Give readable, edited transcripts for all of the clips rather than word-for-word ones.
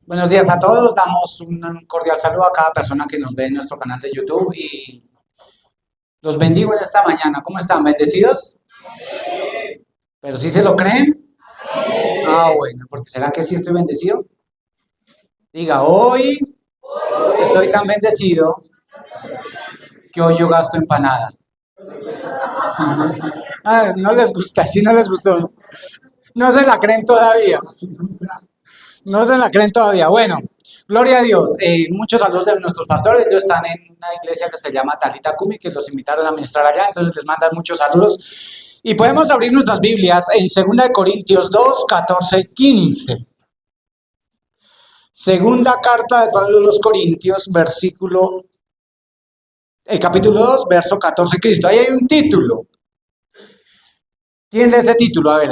Buenos días a todos, damos un cordial saludo a cada persona que nos ve en nuestro canal de YouTube y los bendigo en esta mañana. ¿Cómo están? ¿Bendecidos? ¿Pero sí se lo creen? Ah, bueno, porque ¿será que sí estoy bendecido? Diga, hoy estoy tan bendecido que hoy yo gasto empanada. Ah, no les gusta, sí no les gustó. No se la creen todavía. No se la creen todavía. Bueno, gloria a Dios. Muchos saludos de nuestros pastores. Ellos están en una iglesia que se llama Talita Kumi, que los invitaron a ministrar allá, entonces les mandan muchos saludos. Y podemos abrir nuestras Biblias en 2 Corintios 2, 14, 15. Segunda carta de Pablo a los Corintios, capítulo 2, verso 14, Cristo. Ahí hay un título. ¿Quién lee ese título? A ver.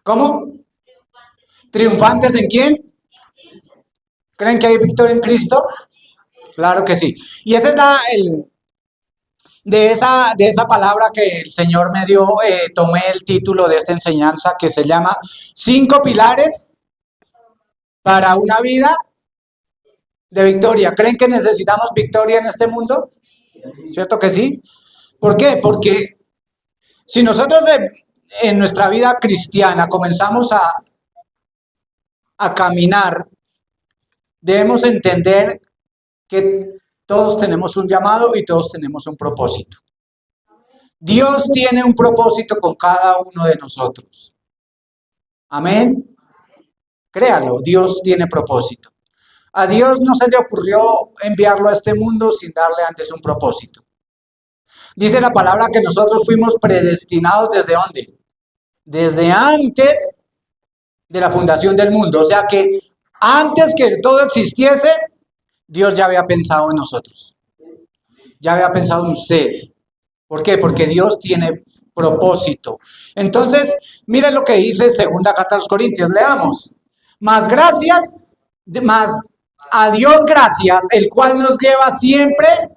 ¿Cómo? ¿Triunfantes en quién? ¿Creen que hay victoria en Cristo? Claro que sí. Y ese es de esa palabra que el Señor me dio, tomé el título de esta enseñanza que se llama 5 pilares para una vida de victoria. ¿Creen que necesitamos victoria en este mundo? ¿Cierto que sí? ¿Por qué? Porque si nosotros en nuestra vida cristiana comenzamos a caminar, debemos entender que todos tenemos un llamado y todos tenemos un propósito. Dios tiene un propósito con cada uno de nosotros. Amén. Créalo, Dios tiene propósito. A Dios no se le ocurrió enviarlo a este mundo sin darle antes un propósito. Dice la palabra que nosotros fuimos predestinados ¿desde dónde? Desde antes de la fundación del mundo. O sea que antes que todo existiese, Dios ya había pensado en nosotros. Ya había pensado en usted. ¿Por qué? Porque Dios tiene propósito. Entonces, miren lo que dice segunda carta a los Corintios. Leamos. Más gracias, más a Dios gracias, el cual nos lleva siempre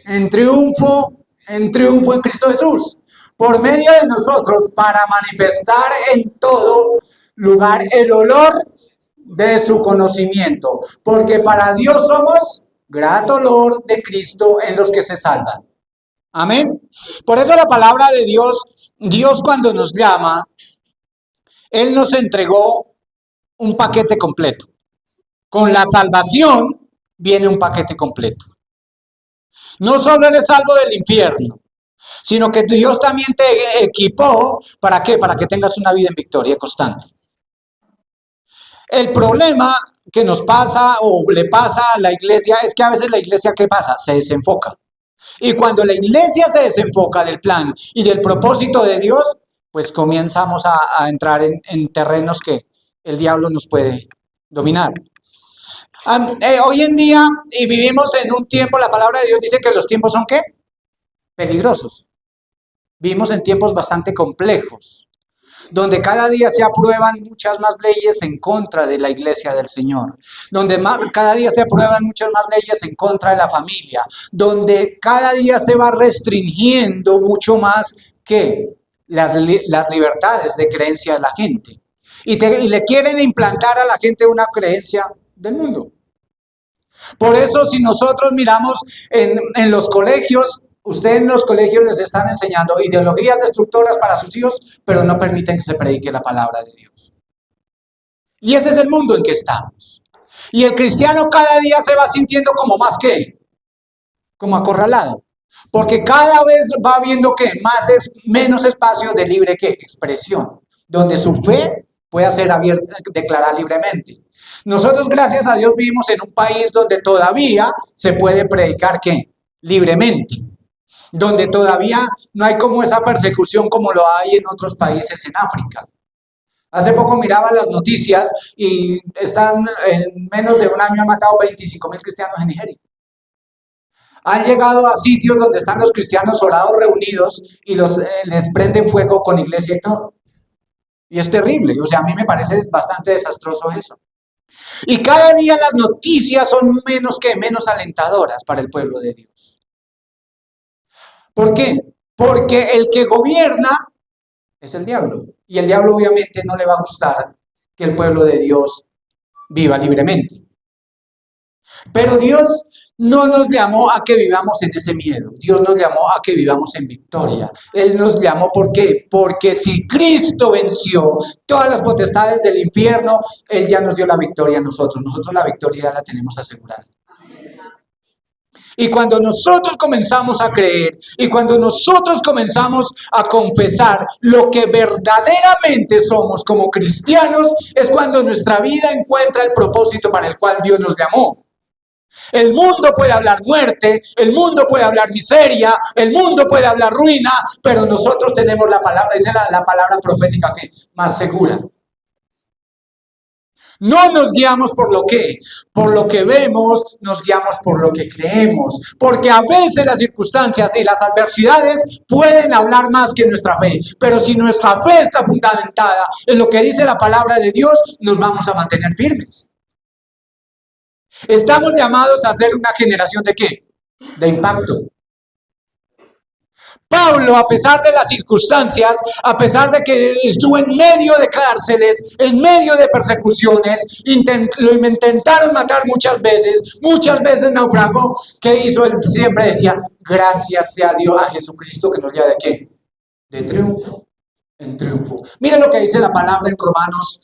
en triunfo en Cristo Jesús, por medio de nosotros, para manifestar en todo lugar el olor de su conocimiento, porque para Dios somos grato olor de Cristo en los que se salvan. Amén. Por eso la palabra de Dios, Dios cuando nos llama, Él nos entregó un paquete completo. Con la salvación viene un paquete completo. No solo eres salvo del infierno, sino que Dios también te equipó, ¿para qué? Para que tengas una vida en victoria constante. El problema que nos pasa o le pasa a la iglesia es que a veces la iglesia, ¿qué pasa? Se desenfoca. Y cuando la iglesia se desenfoca del plan y del propósito de Dios, pues comenzamos a entrar en terrenos que el diablo nos puede dominar. Hoy en día, y vivimos en un tiempo, la palabra de Dios dice que los tiempos son ¿qué? Peligrosos. Vivimos en tiempos bastante complejos, donde cada día se aprueban muchas más leyes en contra de la iglesia del Señor, donde cada día se aprueban muchas más leyes en contra de la familia, donde cada día se va restringiendo mucho más que las libertades de creencia de la gente. Y le quieren implantar a la gente una creencia del mundo. Por eso, si nosotros miramos en los colegios, ustedes en los colegios les están enseñando ideologías destructoras para sus hijos, pero no permiten que se predique la palabra de Dios. Y ese es el mundo en que estamos. Y el cristiano cada día se va sintiendo como más que, como acorralado. Porque cada vez va viendo que menos espacio de libre que expresión, donde su fe pueda ser abierta, declarar libremente. Nosotros, gracias a Dios, vivimos en un país donde todavía se puede predicar ¿qué? Libremente, donde todavía no hay como esa persecución como lo hay en otros países en África. Hace poco miraba las noticias y en menos de un año han matado 25.000 cristianos en Nigeria. Han llegado a sitios donde están los cristianos orados reunidos y les prenden fuego con iglesia y todo. Y es terrible, o sea, a mí me parece bastante desastroso eso. Y cada día las noticias son menos alentadoras para el pueblo de Dios. ¿Por qué? Porque el que gobierna es el diablo. Y el diablo obviamente no le va a gustar que el pueblo de Dios viva libremente. Pero Dios no nos llamó a que vivamos en ese miedo. Dios nos llamó a que vivamos en victoria. Él nos llamó, ¿por qué? Porque si Cristo venció todas las potestades del infierno, Él ya nos dio la victoria a nosotros. Nosotros la victoria ya la tenemos asegurada. Y cuando nosotros comenzamos a creer y cuando nosotros comenzamos a confesar lo que verdaderamente somos como cristianos, es cuando nuestra vida encuentra el propósito para el cual Dios nos llamó. El mundo puede hablar muerte, el mundo puede hablar miseria, el mundo puede hablar ruina, pero nosotros tenemos la palabra, esa es la palabra profética que más segura. No nos guiamos por lo que vemos, nos guiamos por lo que creemos, porque a veces las circunstancias y las adversidades pueden hablar más que nuestra fe, pero si nuestra fe está fundamentada en lo que dice la palabra de Dios, nos vamos a mantener firmes. Estamos llamados a ser una generación ¿de qué? De impacto. Pablo, a pesar de las circunstancias, a pesar de que estuvo en medio de cárceles, en medio de persecuciones, lo intentaron matar muchas veces naufragó. ¿Qué hizo? Él siempre decía, gracias sea Dios a Jesucristo que nos lleva de qué? De triunfo en triunfo. Miren lo que dice la palabra en Romanos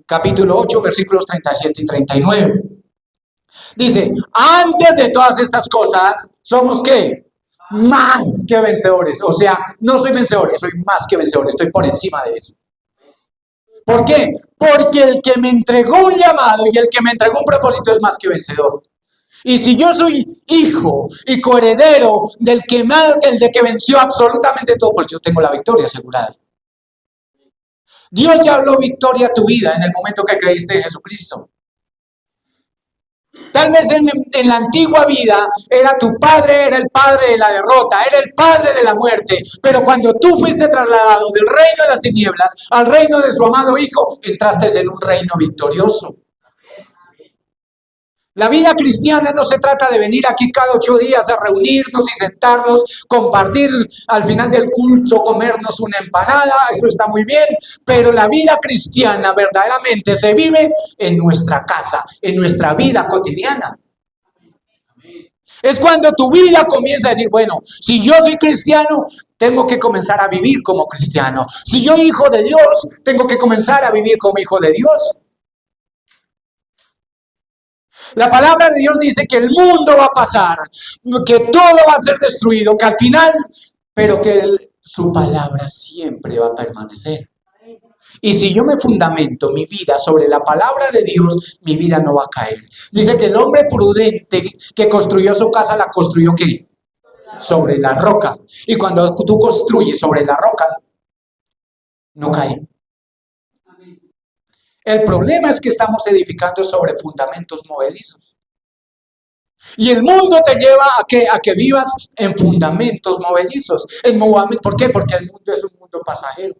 capítulo 8, versículos 37 y 39. Dice, antes de todas estas cosas, ¿somos qué? Más que vencedores. O sea, no soy vencedor, soy más que vencedor, estoy por encima de eso. ¿Por qué? Porque el que me entregó un llamado y el que me entregó un propósito es más que vencedor. Y si yo soy hijo y coheredero del que venció absolutamente todo, pues yo tengo la victoria asegurada. Dios ya habló victoria a tu vida en el momento que creíste en Jesucristo. Tal vez en la antigua vida era tu padre, era el padre de la derrota, era el padre de la muerte. Pero cuando tú fuiste trasladado del reino de las tinieblas al reino de su amado Hijo, entraste en un reino victorioso. La vida cristiana no se trata de venir aquí cada 8 días a reunirnos y sentarnos, compartir al final del culto, comernos una empanada, eso está muy bien, pero la vida cristiana verdaderamente se vive en nuestra casa, en nuestra vida cotidiana. Es cuando tu vida comienza a decir, bueno, si yo soy cristiano, tengo que comenzar a vivir como cristiano. Si yo soy hijo de Dios, tengo que comenzar a vivir como hijo de Dios. La palabra de Dios dice que el mundo va a pasar, que todo va a ser destruido, que al final, pero que su palabra siempre va a permanecer. Y si yo me fundamento mi vida sobre la palabra de Dios, mi vida no va a caer. Dice que el hombre prudente que construyó su casa, la construyó ¿qué? Sobre la roca. Y cuando tú construyes sobre la roca, no cae. El problema es que estamos edificando sobre fundamentos movedizos. Y el mundo te lleva a que vivas en fundamentos movedizos. ¿Por qué? Porque el mundo es un mundo pasajero.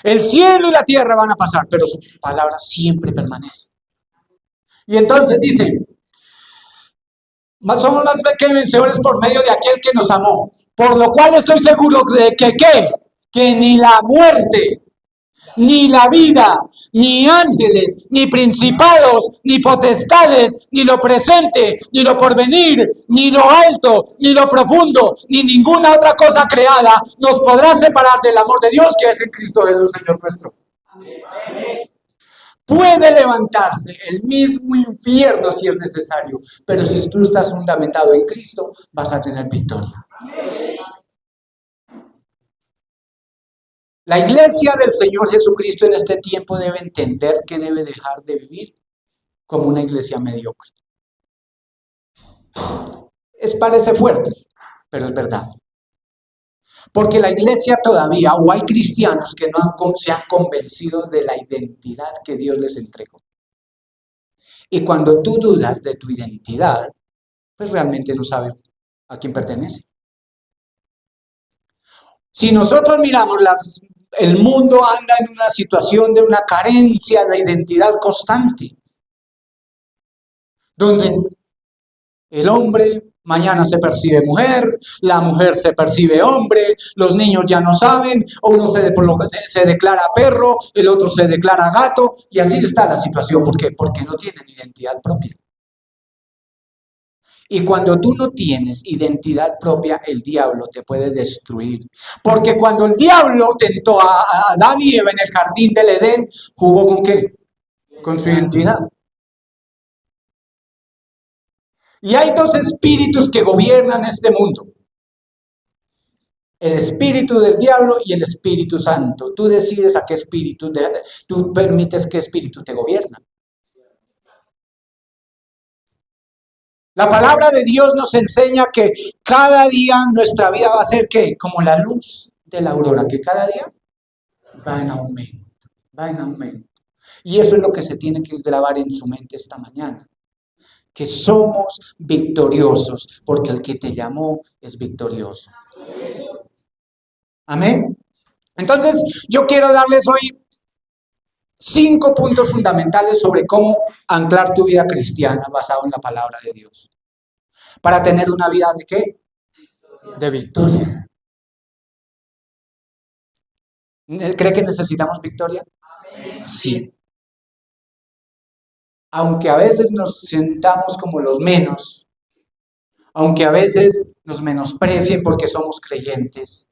El cielo y la tierra van a pasar, pero su palabra siempre permanece. Y entonces dice, somos más que vencedores por medio de aquel que nos amó. Por lo cual estoy seguro de que ¿qué? Que ni la muerte, ni la vida, ni ángeles, ni principados, ni potestades, ni lo presente, ni lo porvenir, ni lo alto, ni lo profundo, ni ninguna otra cosa creada nos podrá separar del amor de Dios que es en Cristo Jesús, Señor nuestro. Amén. Puede levantarse el mismo infierno si es necesario, pero si tú estás fundamentado en Cristo, vas a tener victoria. Amén. La iglesia del Señor Jesucristo en este tiempo debe entender que debe dejar de vivir como una iglesia mediocre. Parece fuerte, pero es verdad. Porque la iglesia todavía, o hay cristianos que no se han convencido de la identidad que Dios les entregó. Y cuando tú dudas de tu identidad, pues realmente no sabes a quién pertenece. Si nosotros miramos el mundo anda en una situación de una carencia de identidad constante, donde el hombre Mañana se percibe mujer, la mujer se percibe hombre, los niños ya no saben, uno se declara perro, el otro se declara gato, y así está la situación. ¿Por qué? Porque no tienen identidad propia. Y cuando tú no tienes identidad propia, el diablo te puede destruir. Porque cuando el diablo tentó a Adán y Eva en el jardín del Edén, ¿jugó con qué? Con su identidad. Y hay dos espíritus que gobiernan este mundo. El espíritu del diablo y el Espíritu Santo. Tú decides a qué espíritu, tú permites qué espíritu te gobierna. La palabra de Dios nos enseña que cada día nuestra vida va a ser ¿qué? Como la luz de la aurora, que cada día va en aumento, va en aumento. Y eso es lo que se tiene que grabar en su mente esta mañana, que somos victoriosos, porque el que te llamó es victorioso. Amén. Entonces, yo quiero darles hoy 5 puntos fundamentales sobre cómo anclar tu vida cristiana basado en la palabra de Dios. Para tener una vida de ¿qué? De victoria. ¿Cree que necesitamos victoria? Sí. Aunque a veces nos sentamos como los menos, aunque a veces nos menosprecien porque somos creyentes,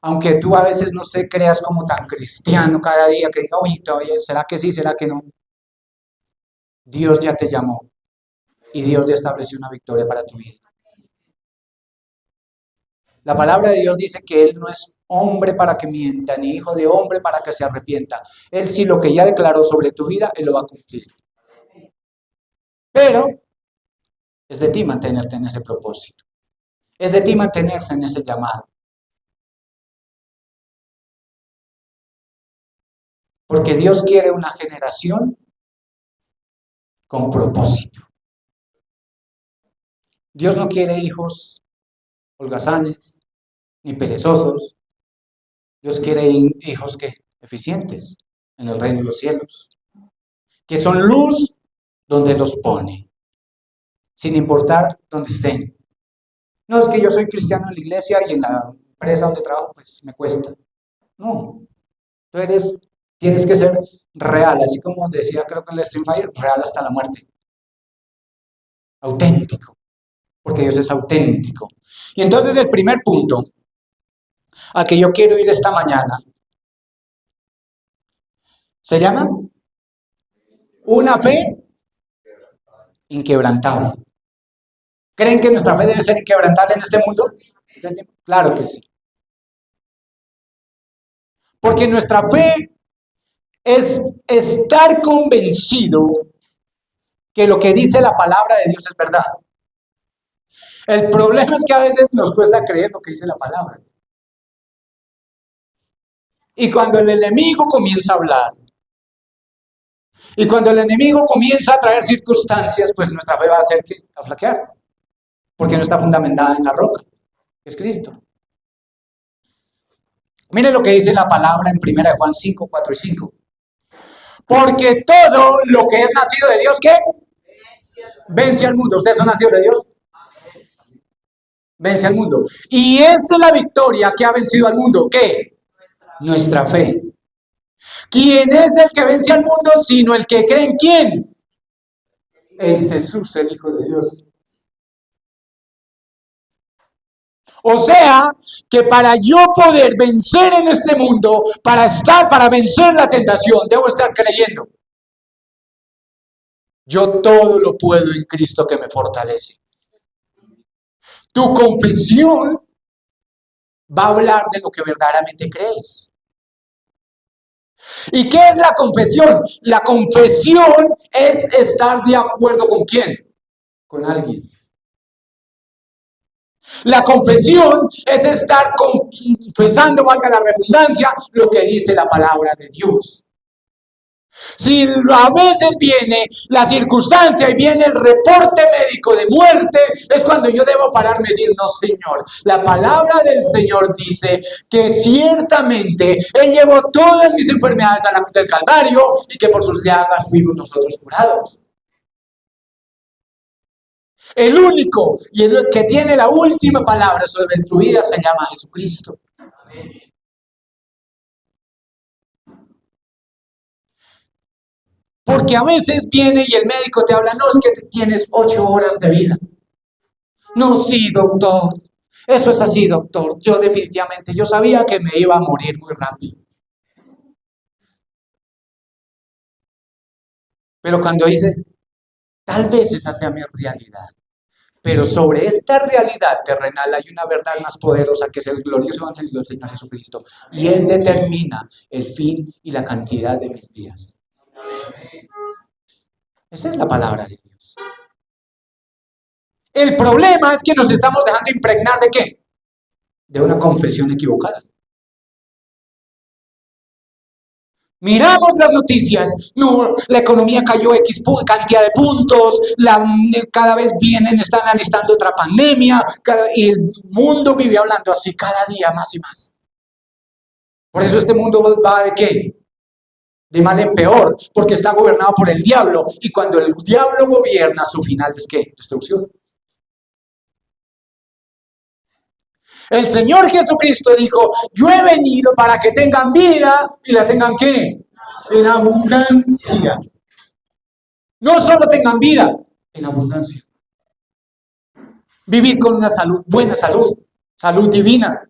aunque tú a veces no te creas como tan cristiano cada día, que diga, oye, todavía, ¿será que sí, será que no? Dios ya te llamó y Dios ya estableció una victoria para tu vida. La palabra de Dios dice que Él no es hombre para que mienta, ni hijo de hombre para que se arrepienta. Él sí lo que ya declaró sobre tu vida, Él lo va a cumplir. Pero es de ti mantenerte en ese propósito. Es de ti mantenerse en ese llamado. Porque Dios quiere una generación con propósito. Dios no quiere hijos holgazanes ni perezosos. Dios quiere hijos que eficientes en el reino de los cielos, que son luz donde los pone, sin importar dónde estén. No es que yo soy cristiano en la iglesia y en la empresa donde trabajo, pues me cuesta. No, tú tienes que ser real, así como decía creo que el Stream Fire, real hasta la muerte. Auténtico, porque Dios es auténtico. Y entonces el primer punto al que yo quiero ir esta mañana se llama una fe inquebrantable. ¿Creen que nuestra fe debe ser inquebrantable en este mundo? Claro que sí. Porque nuestra fe es estar convencido que lo que dice la palabra de Dios es verdad. El problema es que a veces nos cuesta creer lo que dice la palabra. Y cuando el enemigo comienza a hablar, y cuando el enemigo comienza a traer circunstancias, pues nuestra fe va a flaquear, porque no está fundamentada en la roca, que es Cristo. Miren lo que dice la palabra en 1 Juan 5, 4 y 5. Porque todo lo que es nacido de Dios, ¿qué? Vence al mundo. ¿Ustedes son nacidos de Dios? Vence al mundo. Y esta es la victoria que ha vencido al mundo. ¿Qué? Nuestra fe. ¿Quién es el que vence al mundo sino el que cree en quién? En Jesús, el Hijo de Dios. O sea, que para yo poder vencer en este mundo, para vencer la tentación, debo estar creyendo. Yo todo lo puedo en Cristo que me fortalece. Tu confesión va a hablar de lo que verdaderamente crees. ¿Y qué es la confesión? La confesión es estar de acuerdo con quién, con alguien. La confesión es estar confesando, valga la redundancia, lo que dice la palabra de Dios. Si a veces viene la circunstancia y viene el reporte médico de muerte, es cuando yo debo pararme y decir, no, Señor, la palabra del Señor dice que ciertamente Él llevó todas mis enfermedades a la cruz del Calvario y que por sus llagas fuimos nosotros curados. El único y el que tiene la última palabra sobre tu vida se llama Jesucristo. Porque a veces viene y el médico te habla, no, es que tienes 8 horas de vida. No, sí, doctor. Eso es así, doctor. Yo definitivamente, yo sabía que me iba a morir muy rápido. Pero cuando dice, tal vez esa sea mi realidad. Pero sobre esta realidad terrenal hay una verdad más poderosa que es el glorioso evangelio del Señor Jesucristo. Y Él determina el fin y la cantidad de mis días. Esa es la palabra de Dios. El problema es que nos estamos dejando impregnar ¿de qué? De una confesión equivocada. Miramos las noticias, no, la economía cayó X cantidad de puntos, cada vez están alistando otra pandemia, y el mundo vive hablando así cada día más y más. Por eso este mundo va de qué? De mal en peor, porque está gobernado por el diablo, y cuando el diablo gobierna, su final es ¿qué? Destrucción. El Señor Jesucristo dijo, yo he venido para que tengan vida y la tengan ¿qué? En abundancia. No solo tengan vida, en abundancia. Vivir con una salud, buena salud, salud divina.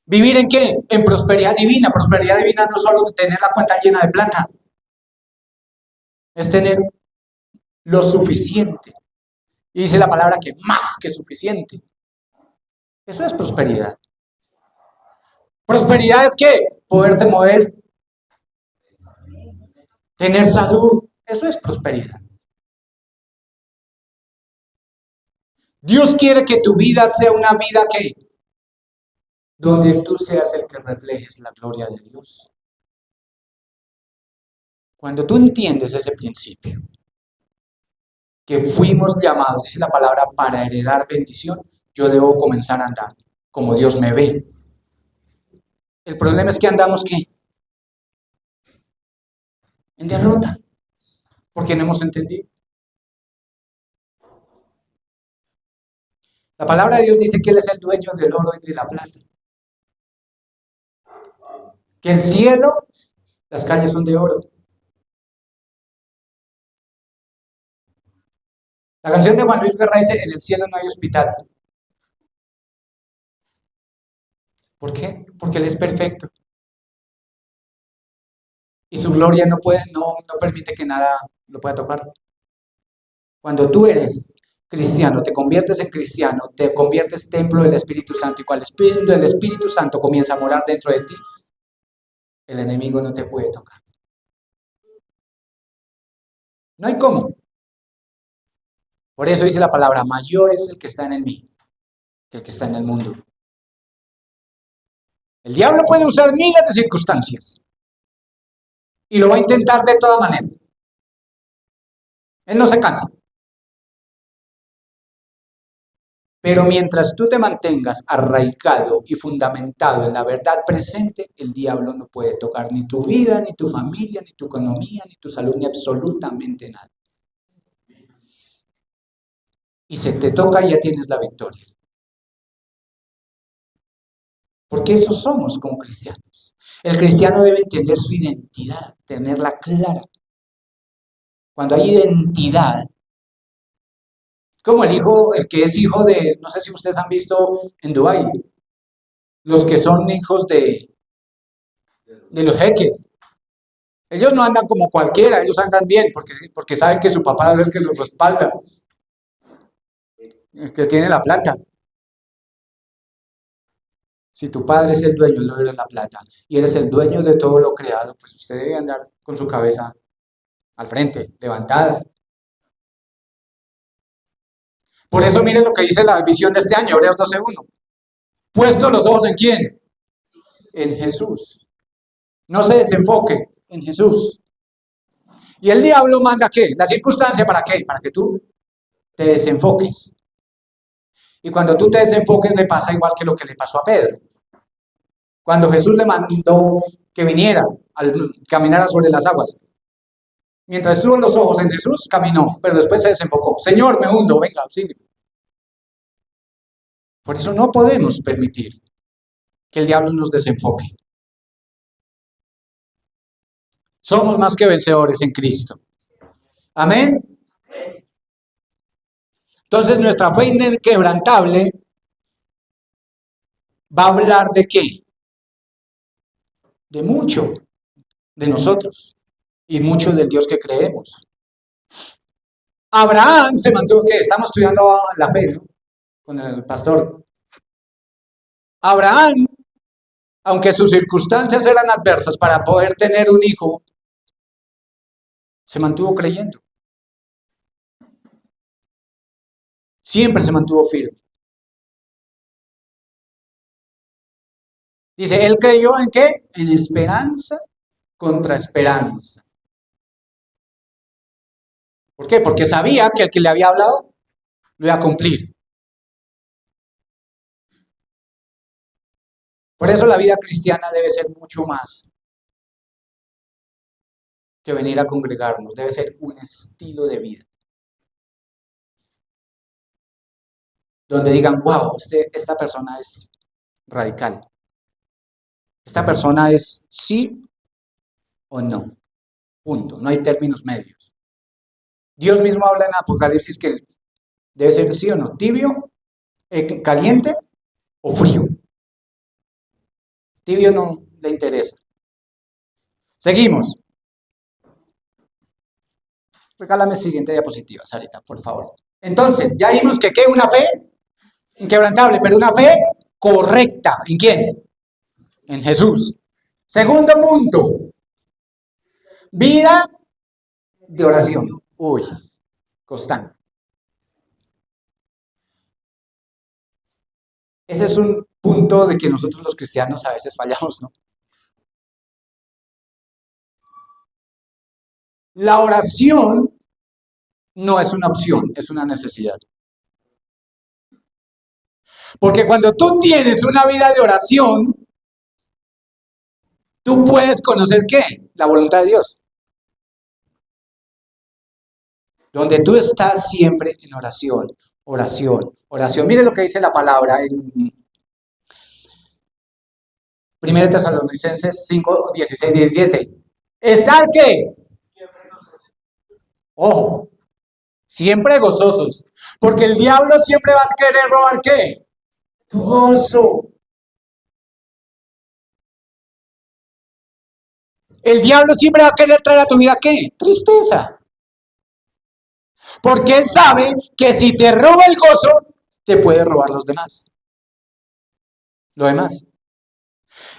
¿Vivir en qué? En prosperidad divina. Prosperidad divina no solo tener la cuenta llena de plata, es tener lo suficiente. Y dice la palabra que más que suficiente. Eso es prosperidad. Prosperidad es ¿qué? Poderte mover, tener salud. Eso es prosperidad. Dios quiere que tu vida sea una vida que donde tú seas el que reflejes la gloria de Dios. Cuando tú entiendes ese principio, que fuimos llamados, dice la palabra, para heredar bendición, yo debo comenzar a andar como Dios me ve. El problema es que andamos ¿qué? En derrota, porque no hemos entendido. La palabra de Dios dice que Él es el dueño del oro y de la plata. Que el cielo, las calles son de oro. La canción de Juan Luis Guerra dice, en el cielo no hay hospital. ¿Por qué? Porque Él es perfecto. Y su gloria no permite que nada lo pueda tocar. Cuando tú eres cristiano, te conviertes en cristiano, te conviertes templo del Espíritu Santo, y cuando el Espíritu del Espíritu Santo comienza a morar dentro de ti, el enemigo no te puede tocar. No hay cómo. Por eso dice la palabra, mayor es el que está en mí que el que está en el mundo. El diablo puede usar miles de circunstancias y lo va a intentar de toda manera. Él no se cansa. Pero mientras tú te mantengas arraigado y fundamentado en la verdad presente, el diablo no puede tocar ni tu vida, ni tu familia, ni tu economía, ni tu salud, ni absolutamente nada. Y se te toca y ya tienes la victoria. Porque eso somos como cristianos. El cristiano debe entender su identidad, tenerla clara. Cuando hay identidad, como el que es hijo de, no sé si ustedes han visto en Dubái, los que son hijos de los jeques. Ellos no andan como cualquiera, ellos andan bien, porque saben que su papá es el que los respalda, el que tiene la plata. Si tu padre es el dueño, no eres la plata, y eres el dueño de todo lo creado, pues usted debe andar con su cabeza al frente, levantada. Por eso miren lo que dice la visión de este año, Hebreos 12:1. Puestos los ojos en quién? En Jesús. No se desenfoque en Jesús. Y el diablo manda ¿qué? La circunstancia ¿para qué? Para que tú te desenfoques. Y cuando tú te desenfoques le pasa igual que lo que le pasó a Pedro. Cuando Jesús le mandó que viniera, al caminar sobre las aguas, Mientras estuvo los ojos en Jesús, caminó, pero después se desenfocó. Señor, me hundo, venga, sigue. Por eso no podemos permitir que el diablo nos desenfoque. Somos más que vencedores en Cristo. Amén. Entonces nuestra fe inquebrantable va a hablar de qué? De mucho de nosotros y mucho del Dios que creemos. Abraham se mantuvo, ¿qué? Estamos estudiando la fe, ¿no? Con el pastor. Abraham, aunque sus circunstancias eran adversas para poder tener un hijo, se mantuvo creyendo. Siempre se mantuvo firme. Dice, él creyó en qué? En esperanza contra esperanza. ¿Por qué? Porque sabía que el que le había hablado lo iba a cumplir. Por eso la vida cristiana debe ser mucho más que venir a congregarnos, debe ser un estilo de vida. Donde digan, wow, esta persona es radical. Esta persona es sí o no. Punto. No hay términos medios. Dios mismo habla en Apocalipsis que debe ser sí o no, tibio, caliente o frío. Tibio no le interesa. Seguimos. Regálame siguiente diapositiva, Sarita, por favor. Entonces, ya vimos que ¿qué? Una fe inquebrantable, pero una fe correcta. ¿En quién? En Jesús. Segundo punto. Vida de oración. Uy, constante. Ese es un punto de que nosotros los cristianos a veces fallamos, ¿no? La oración no es una opción, es una necesidad. Porque cuando tú tienes una vida de oración, tú puedes conocer ¿qué? La voluntad de Dios. Donde tú estás siempre en oración, oración, oración. Mire lo que dice la palabra en 1 Tesalonicenses 5, 16, 17. ¿Estar qué? Ojo, siempre gozosos. Porque el diablo siempre va a querer robar ¿qué? Tu gozo. El diablo siempre va a querer traer a tu vida ¿qué? Tristeza. Porque él sabe que si te roba el gozo, te puede robar los demás. Lo demás.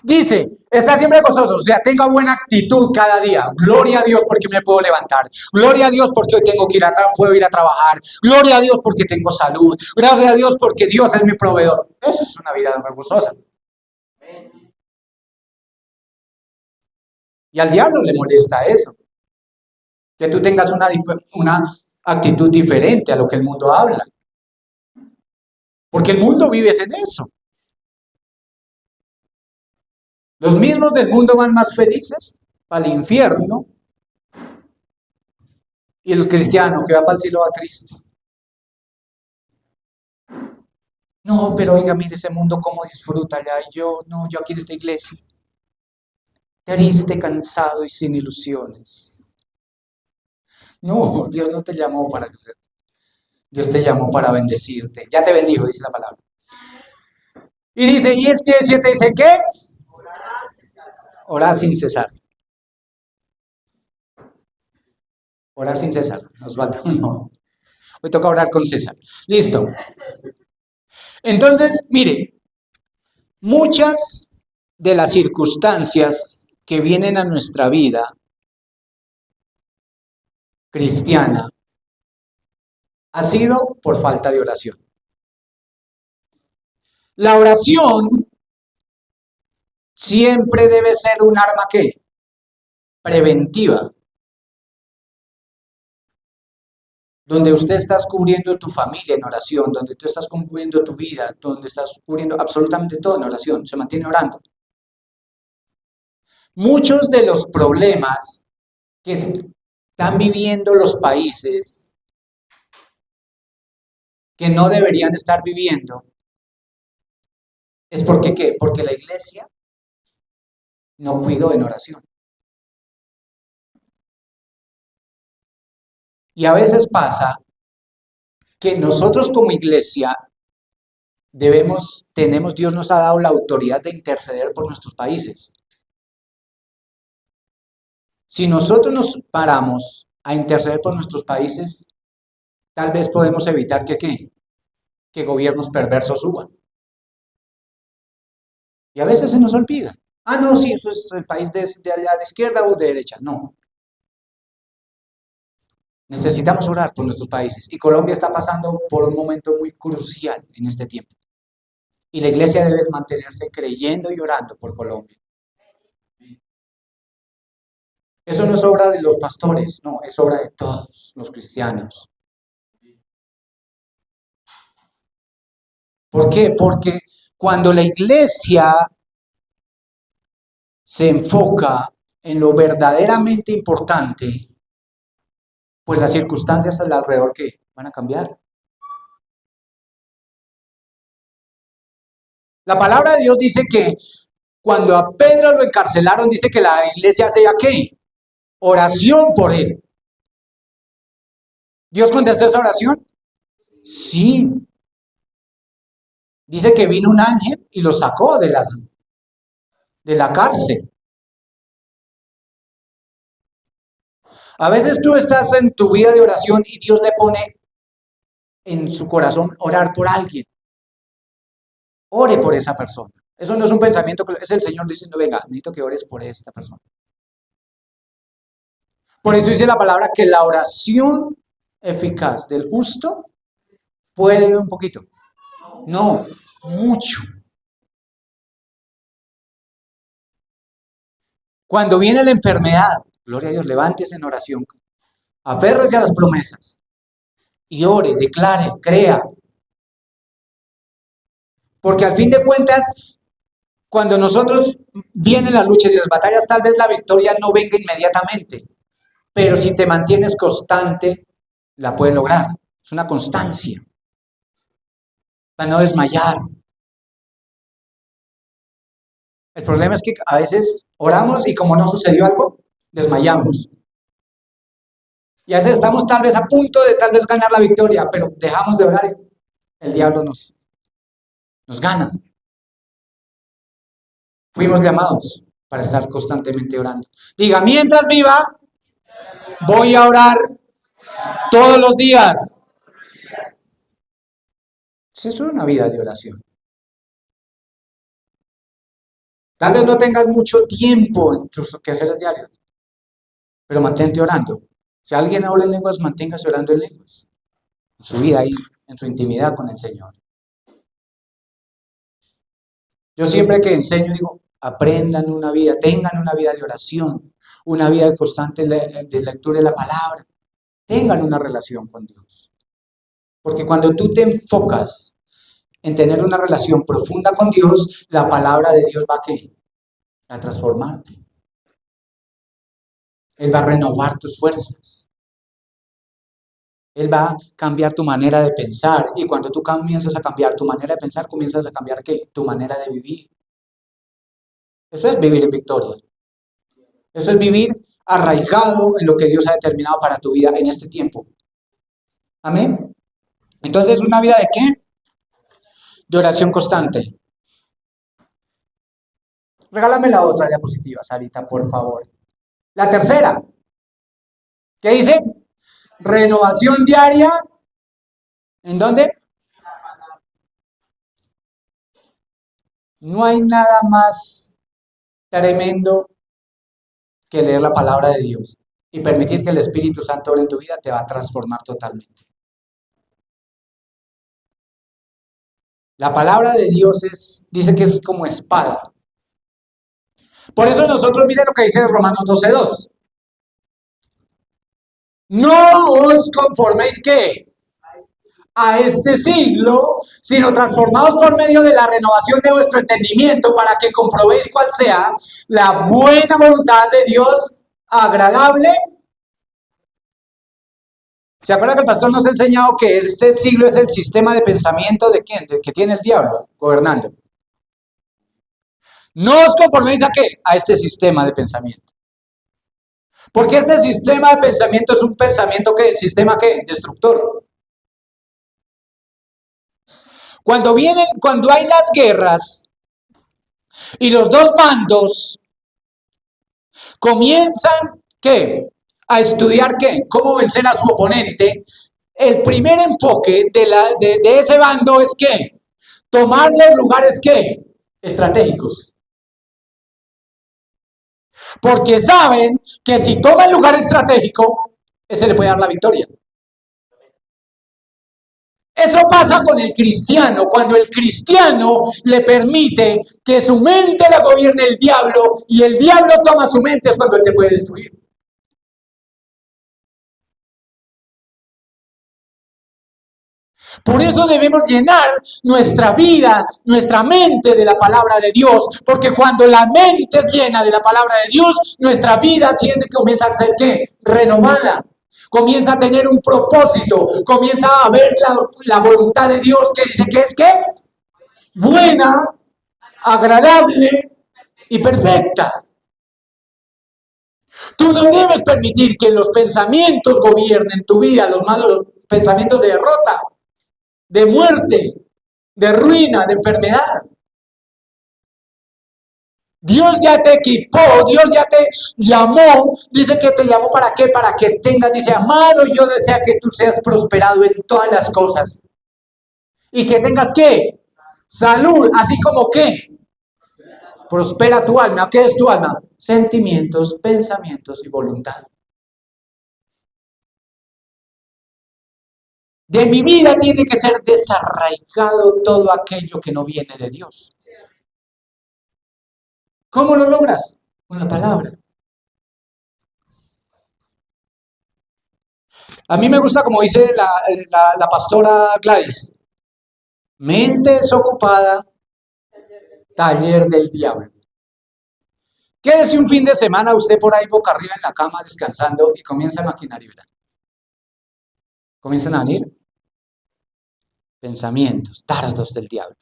Dice, está siempre gozoso, o sea, tenga buena actitud cada día. Gloria a Dios porque me puedo levantar. Gloria a Dios porque hoy tengo que puedo ir a trabajar. Gloria a Dios porque tengo salud. Gracias a Dios porque Dios es mi proveedor. Eso es una vida gozosa. Y al diablo le molesta eso. Que tú tengas una actitud diferente a lo que el mundo habla. Porque el mundo vive en eso. Los mismos del mundo van más felices para el infierno y el cristiano que va para el cielo va triste. No, pero oiga, mire ese mundo cómo disfruta allá y yo aquí en esta iglesia. Triste, cansado y sin ilusiones. No, Dios no te llamó para que Dios te llamó para bendecirte. Ya te bendijo, dice la palabra. Y dice, y el 17 dice, ¿qué? Orar sin cesar. Orar sin cesar. Nos falta uno. Hoy toca orar con César. Listo. Entonces, mire, muchas de las circunstancias que vienen a nuestra vida cristiana ha sido por falta de oración. La oración siempre debe ser un arma ¿qué? Preventiva. Donde usted estás cubriendo tu familia en oración, donde tú estás cubriendo tu vida, donde estás cubriendo absolutamente todo en oración, se mantiene orando. Muchos de los problemas que están viviendo los países que no deberían estar viviendo, es porque ¿qué? Porque la iglesia no cuidó en oración. Y a veces pasa que nosotros como iglesia Dios nos ha dado la autoridad de interceder por nuestros países. Si nosotros nos paramos a interceder por nuestros países, tal vez podemos evitar que gobiernos perversos suban. Y a veces se nos olvida. Ah, no, sí, eso es el país de allá de izquierda o de derecha. No. Necesitamos orar por nuestros países. Y Colombia está pasando por un momento muy crucial en este tiempo. Y la iglesia debe mantenerse creyendo y orando por Colombia. Eso no es obra de los pastores, no, es obra de todos los cristianos. ¿Por qué? Porque cuando la iglesia se enfoca en lo verdaderamente importante, pues las circunstancias alrededor que van a cambiar. La palabra de Dios dice que cuando a Pedro lo encarcelaron, dice que la iglesia hacía ¿qué? Oración por él. ¿Dios contestó esa oración? Sí. Dice que vino un ángel y lo sacó de la cárcel. A veces tú estás en tu vida de oración y Dios le pone en su corazón orar por alguien. Ore por esa persona. Eso no es un pensamiento, es el Señor diciendo, venga, necesito que ores por esta persona. Por eso dice la palabra que la oración eficaz del justo puede un poquito. No, mucho. Cuando viene la enfermedad, gloria a Dios, levántese en oración. Aférrese a las promesas. Y ore, declare, crea. Porque al fin de cuentas, cuando nosotros vienen las luchas y las batallas, tal vez la victoria no venga inmediatamente. Pero si te mantienes constante, la puedes lograr. Es una constancia. Para no desmayar. El problema es que a veces oramos y como no sucedió algo, desmayamos. Y a veces estamos tal vez a punto de tal vez ganar la victoria, pero dejamos de orar y el diablo nos gana. Fuimos llamados para estar constantemente orando. Diga, mientras viva, voy a orar todos los días. Eso es una vida de oración. Tal vez no tengas mucho tiempo en tus quehaceres diarios, pero mantente orando. Si alguien ora en lenguas, manténgase orando en lenguas. En su vida ahí, en su intimidad con el Señor. Yo siempre que enseño digo, aprendan una vida, tengan una vida de oración, una vida constante de lectura de la palabra. Tengan una relación con Dios. Porque cuando tú te enfocas en tener una relación profunda con Dios, la palabra de Dios va a transformarte. Él va a renovar tus fuerzas. Él va a cambiar tu manera de pensar. Y cuando tú comienzas a cambiar tu manera de pensar, comienzas a cambiar ¿qué? Tu manera de vivir. Eso es vivir en victoria. Eso es vivir arraigado en lo que Dios ha determinado para tu vida en este tiempo. Amén. Entonces, ¿una vida de qué? De oración constante. Regálame la otra diapositiva, Sarita, por favor. La tercera. ¿Qué dice? Renovación diaria. ¿En dónde? No hay nada más tremendo que leer la palabra de Dios y permitir que el Espíritu Santo ore en tu vida te va a transformar totalmente. La palabra de Dios dice que es como espada. Por eso nosotros, miren lo que dice Romanos 12:2. No os conforméis ¿qué? A este siglo, sino transformados por medio de la renovación de vuestro entendimiento para que comprobéis cuál sea la buena voluntad de Dios, agradable ¿Se acuerda que el pastor nos ha enseñado que este siglo es el sistema de pensamiento de quién? De que tiene el diablo gobernando. No os conforméis a qué? A este sistema de pensamiento. Porque este sistema de pensamiento es un pensamiento que, sistema que, destructor. Cuando hay las guerras y los dos bandos comienzan, ¿qué? A estudiar, ¿qué? Cómo vencer a su oponente. El primer enfoque de ese bando es, ¿qué? Tomar los lugares, ¿qué? Estratégicos. Porque saben que si toma el lugar estratégico, ese le puede dar la victoria. Eso pasa con el cristiano, cuando el cristiano le permite que su mente la gobierne el diablo y el diablo toma su mente, es cuando él te puede destruir. Por eso debemos llenar nuestra vida, nuestra mente de la palabra de Dios, porque cuando la mente es llena de la palabra de Dios, nuestra vida tiene que comienza a ser ¿qué? Renovada. Comienza a tener un propósito, comienza a ver la voluntad de Dios que dice que es ¿qué? Buena, agradable y perfecta. Tú no debes permitir que los pensamientos gobiernen tu vida, los malos pensamientos de derrota, de muerte, de ruina, de enfermedad. Dios ya te equipó, Dios ya te llamó, dice que te llamó para qué, para que tengas, dice, amado, yo deseo que tú seas prosperado en todas las cosas y que tengas qué, salud, así como qué, prospera tu alma. ¿Qué es tu alma? Sentimientos, pensamientos y voluntad. De mi vida tiene que ser desarraigado todo aquello que no viene de Dios. ¿Cómo lo logras? Con la palabra. A mí me gusta como dice la pastora Gladys, mente desocupada, taller del diablo. Quédese un fin de semana usted por ahí boca arriba en la cama descansando y comienza a maquinar y verá. Comienzan a venir pensamientos, dardos del diablo.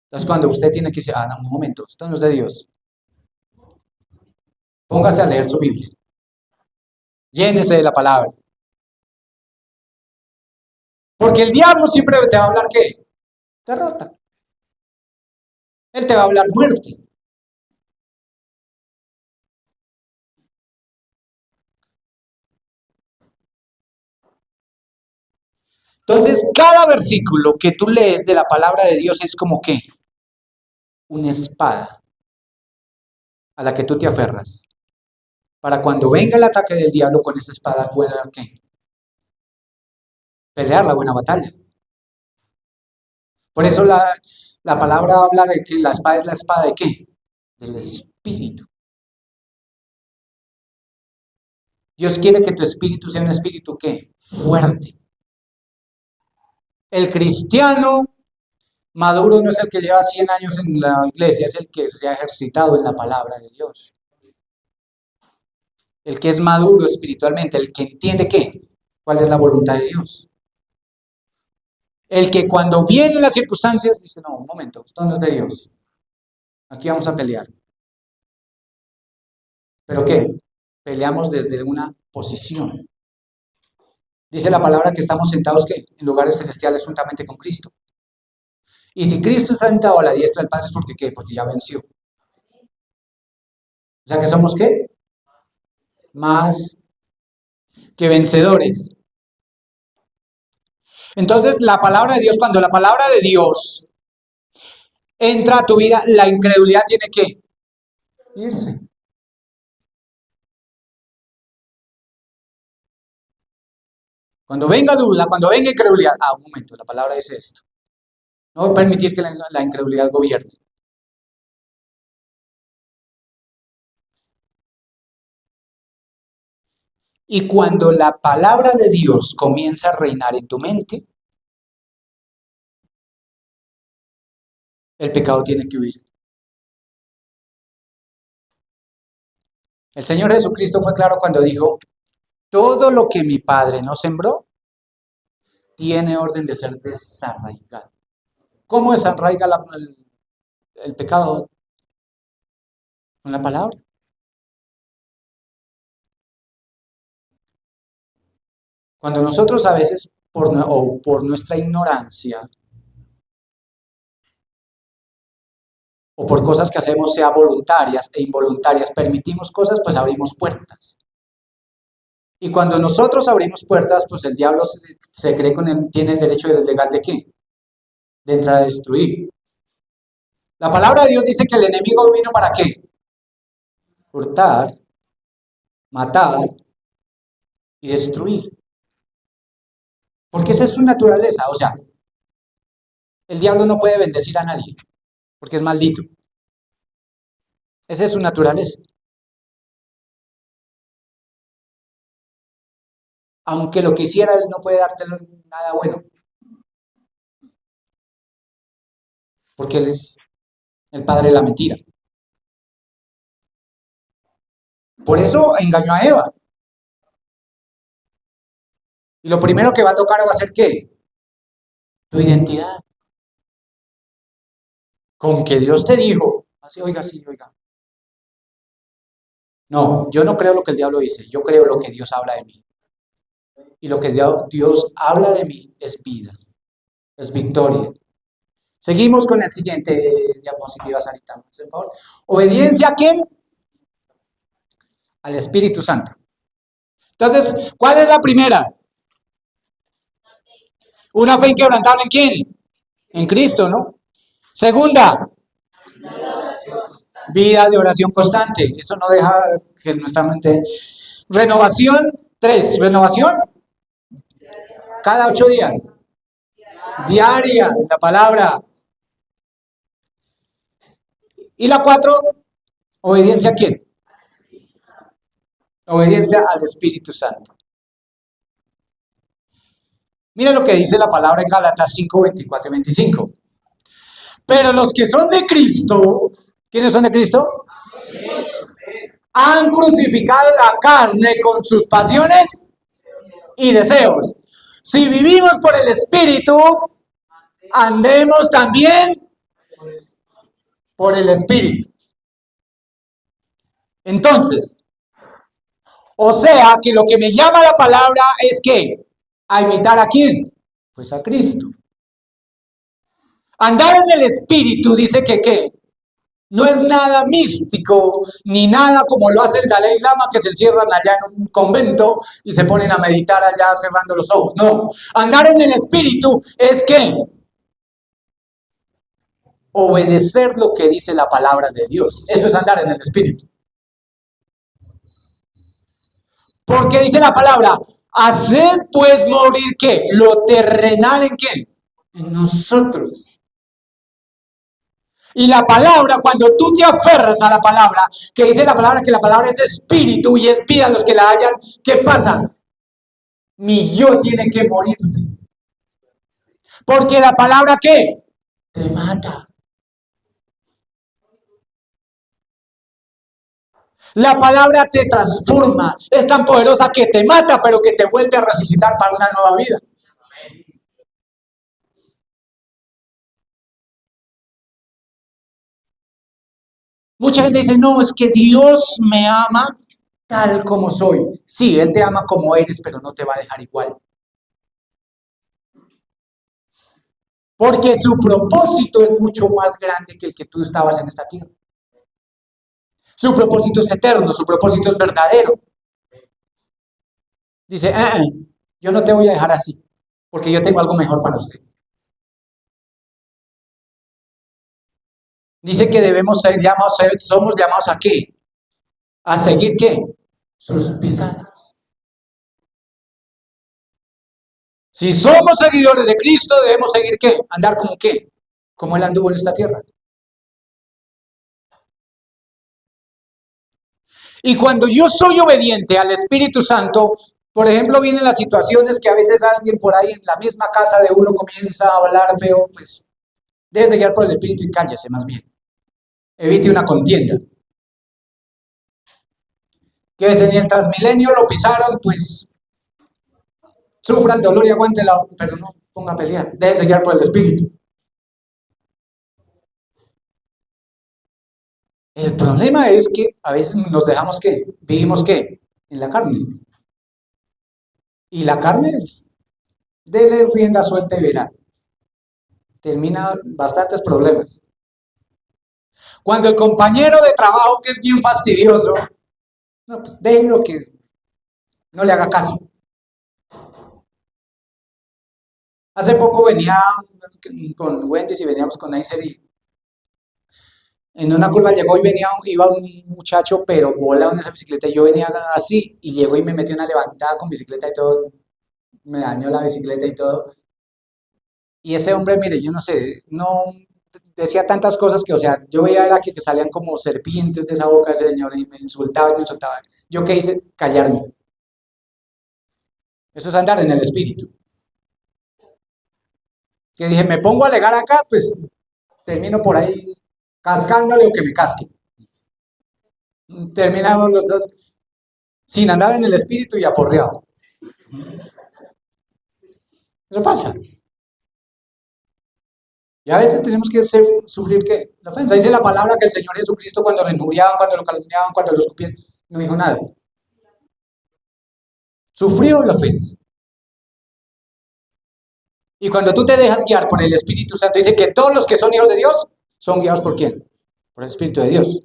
Entonces cuando usted tiene que decir, no, un momento, esto no es de Dios. Póngase a leer su Biblia. Llénese de la palabra. Porque el diablo siempre te va a hablar ¿qué? Derrota. Él te va a hablar muerte. Entonces, cada versículo que tú lees de la palabra de Dios es como ¿qué? Una espada a la que tú te aferras. Para cuando venga el ataque del diablo con esa espada, pueda ¿qué? Pelear la buena batalla. Por eso la palabra habla de que la espada es la espada de ¿qué? Del espíritu. Dios quiere que tu espíritu sea un espíritu ¿qué? Fuerte. El cristiano maduro no es el que lleva 100 años en la iglesia, es el que se ha ejercitado en la palabra de Dios. El que es maduro espiritualmente, el que entiende ¿qué? ¿Cuál es la voluntad de Dios? El que cuando vienen las circunstancias dice, no, un momento, esto no es de Dios. Aquí vamos a pelear. ¿Pero qué? Peleamos desde una posición. Dice la palabra que estamos sentados ¿qué? En lugares celestiales juntamente con Cristo. Y si Cristo está sentado a la diestra del Padre es porque ¿qué? Porque ya venció. O sea que somos ¿qué? Más que vencedores. Entonces, la palabra de Dios, cuando la palabra de Dios entra a tu vida, la incredulidad tiene que irse. Cuando venga duda, cuando venga incredulidad, un momento, la palabra dice esto. No voy a permitir que la incredulidad gobierne. Y cuando la palabra de Dios comienza a reinar en tu mente, el pecado tiene que huir. El Señor Jesucristo fue claro cuando dijo, todo lo que mi Padre no sembró, tiene orden de ser desarraigado. ¿Cómo desarraiga el pecado? Con la palabra. Cuando nosotros a veces, por nuestra ignorancia, o por cosas que hacemos, sea voluntarias e involuntarias, permitimos cosas, pues abrimos puertas. Y cuando nosotros abrimos puertas, pues el diablo se cree tiene el derecho legal de qué? De entrar a destruir. La palabra de Dios dice que el enemigo vino para qué? Hurtar, matar y destruir. Porque esa es su naturaleza. O sea, el diablo no puede bendecir a nadie, porque es maldito. Esa es su naturaleza. Aunque lo quisiera, él no puede darte nada bueno. Porque él es el padre de la mentira. Por eso engañó a Eva. Y lo primero que va a tocar va a ser ¿qué? Tu identidad. Con que Dios te dijo, así, oiga, sí, oiga. No, yo no creo lo que el diablo dice, yo creo lo que Dios habla de mí. Y lo que Dios habla de mí es vida, es victoria. Seguimos con el siguiente diapositiva, Sarita, por favor. ¿Obediencia a quién? Al Espíritu Santo. Entonces, ¿cuál es la primera? Una fe inquebrantable en quién? En Cristo, ¿no? Segunda, vida de oración constante. Eso no deja que nuestra mente... Renovación, 3. Renovación, cada 8 días. Diaria, la palabra. Y la 4, obediencia a quién? Obediencia al Espíritu Santo. Mira lo que dice la palabra en Gálatas 5, 24 y 25. Pero los que son de Cristo, ¿quiénes son de Cristo? Han crucificado la carne con sus pasiones y deseos. Si vivimos por el Espíritu, andemos también por el Espíritu. Entonces, o sea que lo que me llama la palabra es que a imitar a quién? Pues a Cristo. Andar en el Espíritu dice que ¿qué? No es nada místico, ni nada como lo hace el Dalai Lama, que se encierran allá en un convento y se ponen a meditar allá cerrando los ojos. No, andar en el Espíritu es que obedecer lo que dice la palabra de Dios. Eso es andar en el Espíritu. Porque dice la palabra, haced pues morir ¿qué? Lo terrenal en quién? En nosotros. Y la palabra, cuando tú te aferras a la palabra, que dice la palabra que la palabra es espíritu y es vida a los que la hallan, ¿qué pasa? Mi yo tiene que morirse. Porque la palabra ¿qué? Te mata. La palabra te transforma. Es tan poderosa que te mata, pero que te vuelve a resucitar para una nueva vida. Mucha gente dice, no, es que Dios me ama tal como soy. Sí, Él te ama como eres, pero no te va a dejar igual. Porque su propósito es mucho más grande que el que tú estabas en esta tierra. Su propósito es eterno, su propósito es verdadero. Dice, yo no te voy a dejar así, porque yo tengo algo mejor para usted. Dice que debemos ser llamados, somos llamados ¿a qué? ¿A seguir qué? Sus pisadas. Si somos seguidores de Cristo, debemos seguir ¿qué? Andar como qué? Como Él anduvo en esta tierra. Y cuando yo soy obediente al Espíritu Santo, por ejemplo, vienen las situaciones que a veces alguien por ahí en la misma casa de uno comienza a hablar feo, pues debe guiar por el Espíritu y cállese más bien. Evite una contienda. Que si en el Transmilenio lo pisaron, pues sufra el dolor y aguante la, pero no ponga a pelear, déjese guiar por el Espíritu. El problema es que a veces nos dejamos que, vivimos que, en la carne. Y la carne es, dele rienda suelta y verá, termina bastantes problemas. Cuando el compañero de trabajo que es bien fastidioso, no, pues déjenlo que no le haga caso. Hace poco venía con Wendy y veníamos con Aiser y en una curva llegó y venía, iba un muchacho, pero volado en esa bicicleta. Y yo venía así y llegó y me metió una levantada con bicicleta y todo. Me dañó la bicicleta y todo. Y ese hombre, mire, yo no sé, no decía tantas cosas que, o sea, yo veía era que salían como serpientes de esa boca de ese señor y me insultaba y me insultaba. ¿Yo qué hice? Callarme. Eso es andar en el espíritu. Que dije, me pongo a alegar acá, pues termino por ahí cascándole o que me casque. Terminamos los dos sin andar en el espíritu y aporreado. Eso pasa. Y a veces tenemos que sufrir ¿qué? La ofensa. Dice la palabra que el Señor Jesucristo cuando lo injuriaban, cuando lo calumniaban, cuando lo escupían, no dijo nada. Sufrió la ofensa. Y cuando tú te dejas guiar por el Espíritu Santo, dice que todos los que son hijos de Dios son guiados por quién? Por el Espíritu de Dios.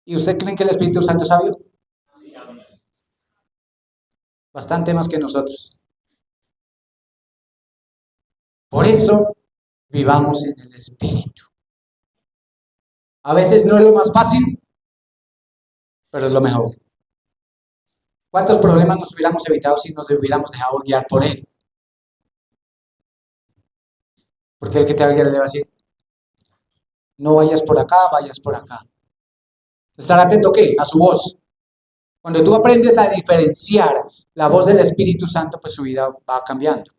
¿Y usted cree que el Espíritu Santo es sabio? Bastante más que nosotros. Por eso vivamos en el Espíritu. A veces no es lo más fácil, pero es lo mejor. ¿Cuántos problemas nos hubiéramos evitado si nos hubiéramos dejado guiar por Él? Porque el que te va a guiar le va a decir, no vayas por acá, vayas por acá. Estar atento, ¿qué? A su voz. Cuando tú aprendes a diferenciar la voz del Espíritu Santo, pues su vida va cambiando.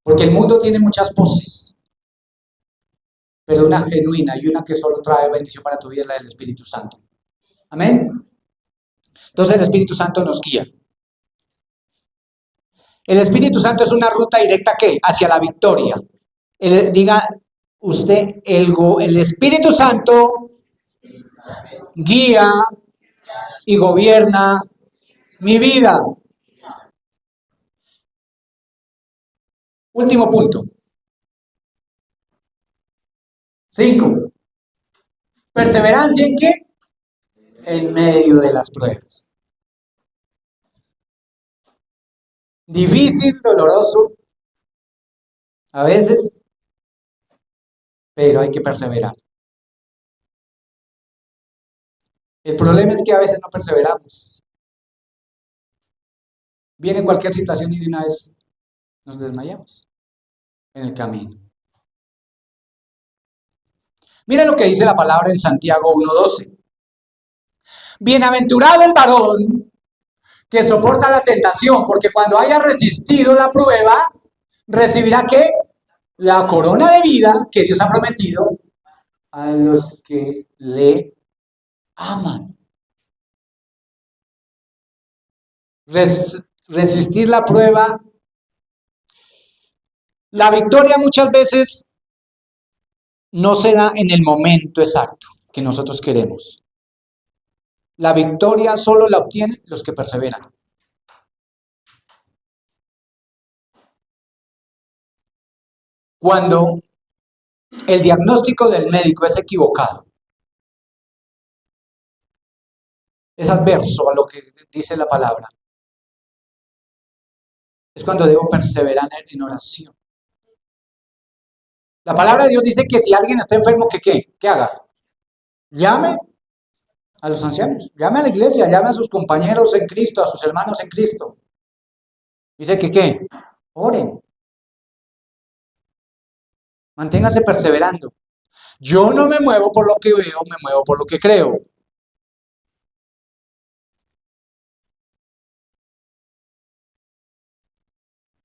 Porque el mundo tiene muchas voces, pero una genuina y una que solo trae bendición para tu vida es la del Espíritu Santo. Amén. Entonces el Espíritu Santo nos guía. El Espíritu Santo es una ruta directa ¿qué? Hacia la victoria. Diga usted, el Espíritu Santo guía y gobierna mi vida. Último punto. 5. Perseverancia en qué? En medio de las pruebas. Difícil, doloroso, a veces, pero hay que perseverar. El problema es que a veces no perseveramos. Viene cualquier situación y de una vez nos desmayamos en el camino. Mira lo que dice la palabra en Santiago 1:12. Bienaventurado el varón que soporta la tentación, porque cuando haya resistido la prueba, recibirá ¿qué? La corona de vida que Dios ha prometido a los que le aman. Resistir la prueba. La victoria muchas veces no se da en el momento exacto que nosotros queremos. La victoria solo la obtienen los que perseveran. Cuando el diagnóstico del médico es equivocado, es adverso a lo que dice la palabra, es cuando debo perseverar en oración. La palabra de Dios dice que si alguien está enfermo, ¿qué haga? Llame a los ancianos, llame a la iglesia, llame a sus compañeros en Cristo, a sus hermanos en Cristo. Dice que ¿qué? Oren. Manténgase perseverando. Yo no me muevo por lo que veo, me muevo por lo que creo.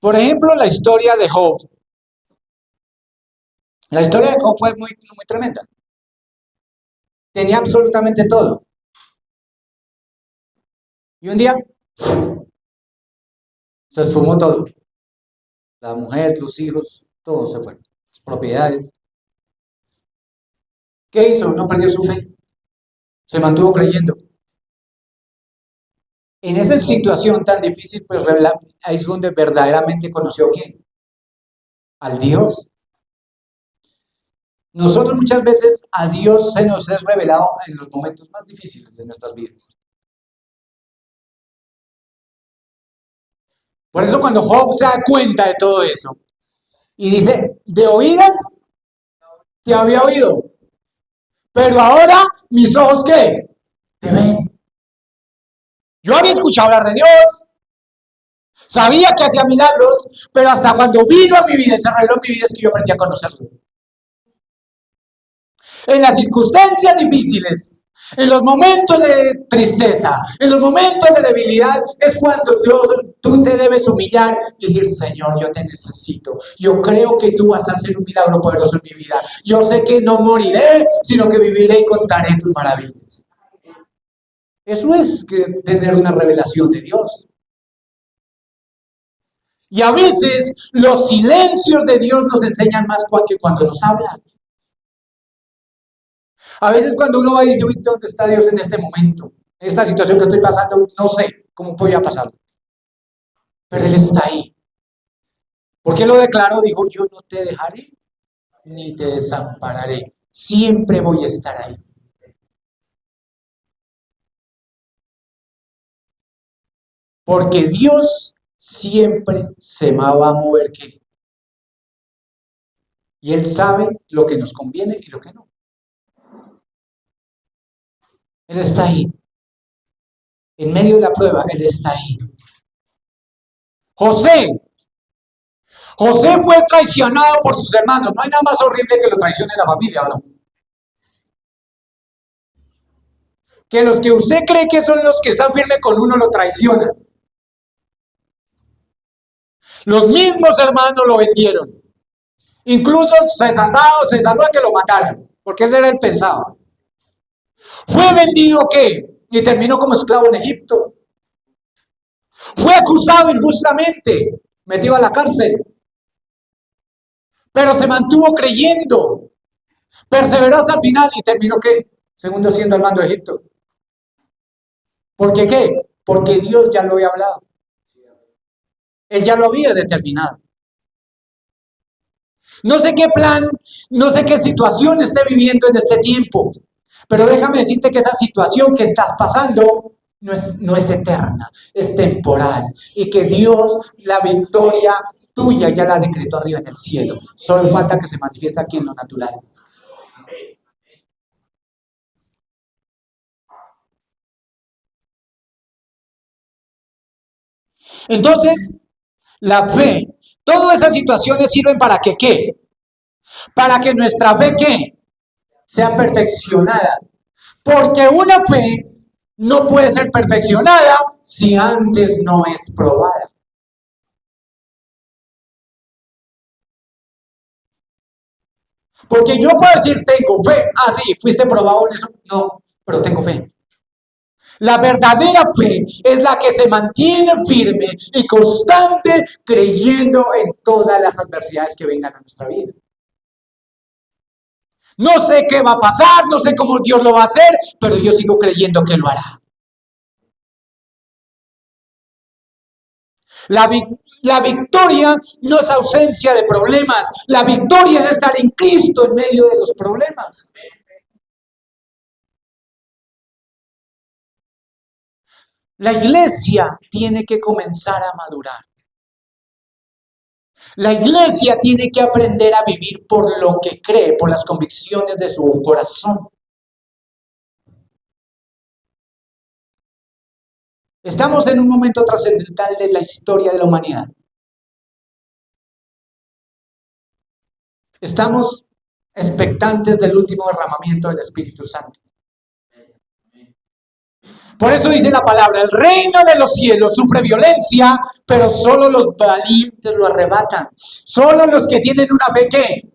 Por ejemplo, la historia de Job. La historia de Job fue muy, muy tremenda. Tenía absolutamente todo. Y un día se esfumó todo. La mujer, los hijos, todo se fue. Las propiedades. ¿Qué hizo? No perdió su fe. Se mantuvo creyendo. En esa situación tan difícil, pues ahí es donde verdaderamente conoció a quién, al Dios. Nosotros muchas veces a Dios se nos es revelado en los momentos más difíciles de nuestras vidas. Por eso cuando Job se da cuenta de todo eso y dice, de oídas te había oído, pero ahora mis ojos ¿qué? Te ven. Yo había escuchado hablar de Dios, sabía que hacía milagros, pero hasta cuando vino a mi vida, se reveló en mi vida, es que yo aprendí a conocerlo. En las circunstancias difíciles, en los momentos de tristeza, en los momentos de debilidad, es cuando tú te debes humillar y decir, Señor, yo te necesito. Yo creo que tú vas a hacer un milagro poderoso en mi vida. Yo sé que no moriré, sino que viviré y contaré tus maravillas. Eso es tener una revelación de Dios. Y a veces los silencios de Dios nos enseñan más que cuando nos hablan. A veces cuando uno va y dice, uy, ¿dónde está Dios en este momento? En esta situación que estoy pasando, no sé cómo podía pasar. Pero Él está ahí. ¿Por qué lo declaró? Dijo, yo no te dejaré ni te desampararé. Siempre voy a estar ahí. Porque Dios siempre se va a mover. ¿Qué? Y Él sabe lo que nos conviene y lo que no. Él está ahí. En medio de la prueba, Él está ahí. José fue traicionado por sus hermanos. No hay nada más horrible que lo traicione la familia, ¿o no? Que los que usted cree que son los que están firmes con uno lo traicionan. Los mismos hermanos lo vendieron. Incluso se salvó de que lo mataran, porque ese era el pensado. ¿Fue vendido qué? Y terminó como esclavo en Egipto. Fue acusado injustamente, metido a la cárcel. Pero se mantuvo creyendo, perseveró hasta el final y terminó ¿qué? Segundo siendo al mando de Egipto. ¿Por qué qué? Porque Dios ya lo había hablado. Él ya lo había determinado. No sé qué plan, no sé qué situación esté viviendo en este tiempo, pero déjame decirte que esa situación que estás pasando no es eterna, es temporal. Y que Dios, la victoria tuya ya la decretó arriba en el cielo. Solo falta que se manifieste aquí en lo natural. Entonces, la fe, todas esas situaciones sirven para que ¿qué? Para que nuestra fe ¿qué? Sea perfeccionada. Porque una fe no puede ser perfeccionada si antes no es probada. Porque yo puedo decir, tengo fe. Ah, sí, fuiste probado en eso. No, pero tengo fe. La verdadera fe es la que se mantiene firme y constante creyendo en todas las adversidades que vengan a nuestra vida. No sé qué va a pasar, no sé cómo Dios lo va a hacer, pero yo sigo creyendo que lo hará. La, la victoria no es ausencia de problemas, la victoria es estar en Cristo en medio de los problemas. La iglesia tiene que comenzar a madurar. La iglesia tiene que aprender a vivir por lo que cree, por las convicciones de su corazón. Estamos en un momento trascendental de la historia de la humanidad. Estamos expectantes del último derramamiento del Espíritu Santo. Por eso dice la palabra, el reino de los cielos sufre violencia, pero solo los valientes lo arrebatan. Solo los que tienen una fe ¿qué?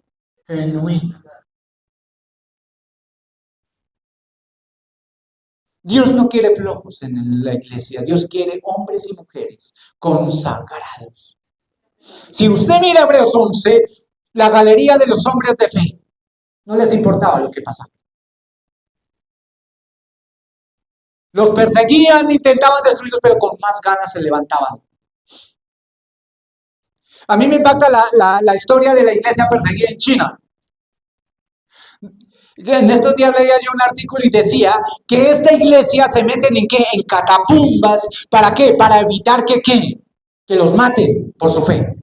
Genuina. Dios no quiere flojos en la iglesia, Dios quiere hombres y mujeres consagrados. Si usted mira Hebreos 11, la galería de los hombres de fe, no les importaba lo que pasaba. Los perseguían, intentaban destruirlos, pero con más ganas se levantaban. A mí me impacta la historia de la iglesia perseguida en China. En estos días leía yo un artículo y decía que esta iglesia se meten en qué, en catapumbas, ¿para qué? Para evitar que los maten por su fe.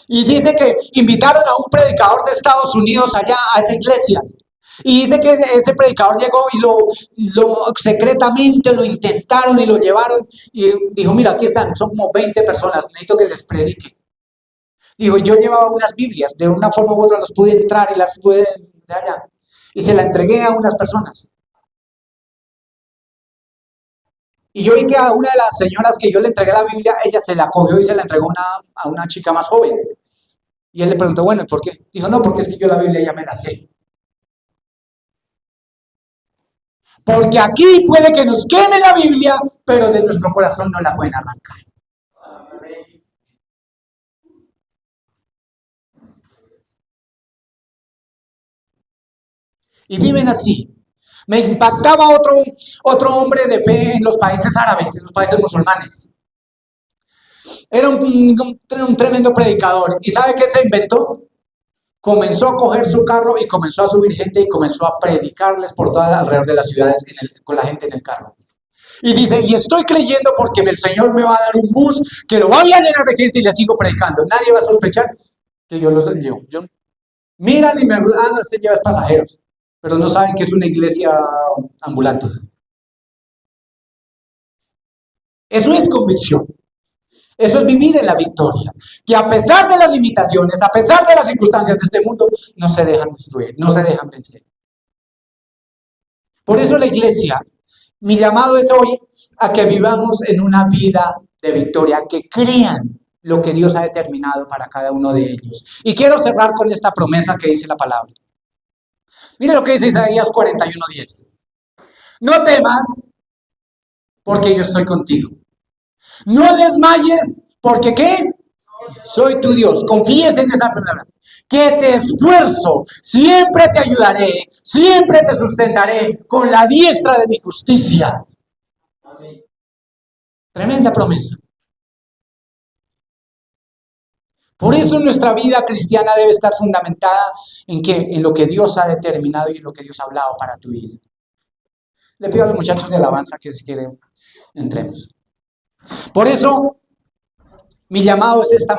Y dice que invitaron a un predicador de Estados Unidos allá a esa iglesia. Y dice que ese predicador llegó y lo secretamente lo intentaron y lo llevaron y dijo, mira, aquí están, son como 20 personas, necesito que les predique. Dijo, yo llevaba unas Biblias, de una forma u otra los pude entrar y las pude de allá. Y se la entregué a unas personas. Y yo vi que a una de las señoras que yo le entregué la Biblia, ella se la cogió y se la entregó a una chica más joven. Y él le preguntó, bueno, ¿por qué? Dijo, no, porque es que yo la Biblia ya me la sé. Porque aquí puede que nos queme la Biblia, pero de nuestro corazón no la pueden arrancar. Y viven así. Me impactaba otro hombre de fe en los países árabes, en los países musulmanes. Era un tremendo predicador. ¿Y sabe qué se inventó? Comenzó a coger su carro y comenzó a subir gente y comenzó a predicarles por todas alrededor de las ciudades con la gente en el carro. Y dice, y estoy creyendo porque el Señor me va a dar un bus que lo va a llenar de gente y le sigo predicando. Nadie va a sospechar que yo los llevo. Miran y me no se lleva pasajeros, pero no saben que es una iglesia ambulante. Eso es convicción. Eso es vivir en la victoria. Que a pesar de las limitaciones, a pesar de las circunstancias de este mundo, no se dejan destruir, no se dejan vencer. Por eso la iglesia, mi llamado es hoy a que vivamos en una vida de victoria, que crean lo que Dios ha determinado para cada uno de ellos. Y quiero cerrar con esta promesa que dice la palabra. Mire lo que dice Isaías 41:10. No temas, porque yo estoy contigo. No desmayes, porque ¿qué? Soy tu Dios. Confíes en esa palabra. Que te esfuerzo, siempre te ayudaré, siempre te sustentaré con la diestra de mi justicia. Amén. Tremenda promesa. Por eso nuestra vida cristiana debe estar fundamentada en qué, en lo que Dios ha determinado y en lo que Dios ha hablado para tu vida. Le pido a los muchachos de alabanza que si quieren entremos. Por eso mi llamado es esta